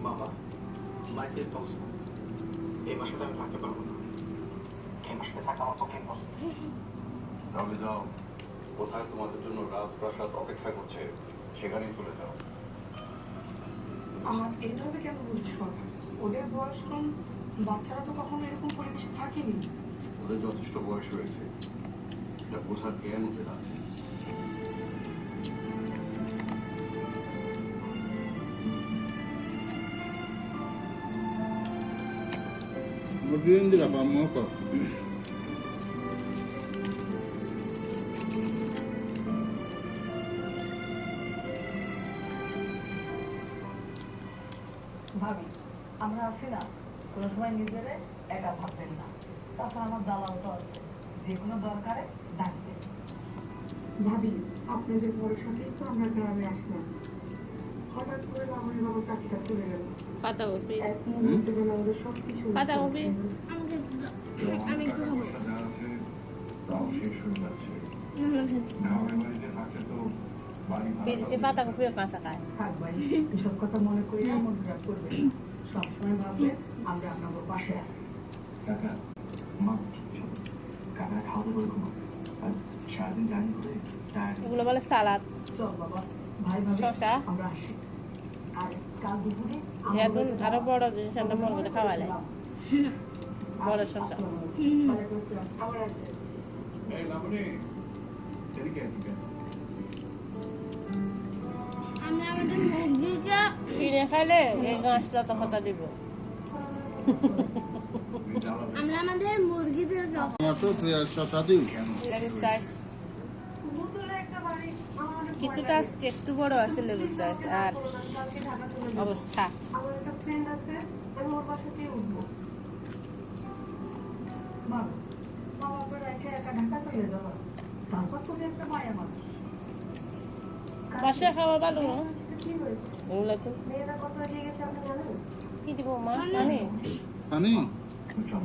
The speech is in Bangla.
বাবা লাইফে তো এই মাসটা আমি থাকতে পারবো না। এই মাসটা থাকা আমার পক্ষে ইম্পসিবল। তাহলে যাও, কোথায় তোমাদের জন্য রাজপ্রাসাদ অপেক্ষা করছে সেখানেই চলে যাও। আমার এইভাবে কেন বলছো? ওদের বয়স কম, বাচ্চারা তো কখনো এরকম পরিবেশে থাকেনি। ওদের যথেষ্ট বয়স হয়েছে, এটা বোঝার জ্ঞান ওদের আছে। Morbiendo la famosa. ভাবি, আমরা আছি না, কোনো সময় নিজেরে একা ভাববেন না। তাছাড়া আমার জ্বালাও তো আছে, যে কোনো দরকারে ডাকবে। ভাবি, আপনাদের ভরসাতেই তো আমরা গ্রামে আসলাম। হঠাৎ করে আমার বাবা চাকরিটা চলে গেল। পাতাকপি এক মুহূর্তে বেলা ওদের সব কিছু পাতাকপি আমি একটু খাবো। তাও শেষ হয়ে যাচ্ছে। গ্রামের বাড়িতে থাকলে তো বাড়ি ভাড়া পেরেছি পাতাকপিও কাঁচা খায়। থাক ভাই, এসব কথা মনে করি না, মন খারাপ করবেন না। সবসময় ভাববেন আমরা আপনাদের পাশে আছি। কাকা মা কাকা খাওয়া দাওয়া করে ঘুমা। আর সারাদিন জার্নি করে টায়ার্ড। এগুলো বলে সালাদ। চল বাবা, ভাই ভাবি শসা। আমরা আসি। আর কাল দুপুরে এখন আরো বড় জিনিস আমরা মন করে খাওয়ালে বড় শসা। আবার আসবে। এই লাবণী, এদিকে এদিকে। আমরা আমাদের মুরগিকে কিনে খাইলে এই গাছটা তো কথা দিব। আমরা আমাদের মুরগিদেরকে Tomato, পেঁয়াজ, শসা দিও। লেবুর সাইজ বোতলে একটা বাড়ি আমাদের কিছুটা আজকে একটু বড় আছে লেবুর সাইজ আর কালকে ঢাকা চলে যাবো। অবস্থা আমার একটা ফ্রেন্ড আছে, আমি ওর বাসাতেই উঠবো। মা, বাবা রেখে একা ঢাকা চলে যাবো। তারপর তুমি একটা মায়া মানুষ। বাসায় খাওয়া ভালো না কি হয়েছে? এগুলো তো মেয়েরা কত এগিয়ে গেছে আপনি জানেন? কি দিব মা জানি পানি? চল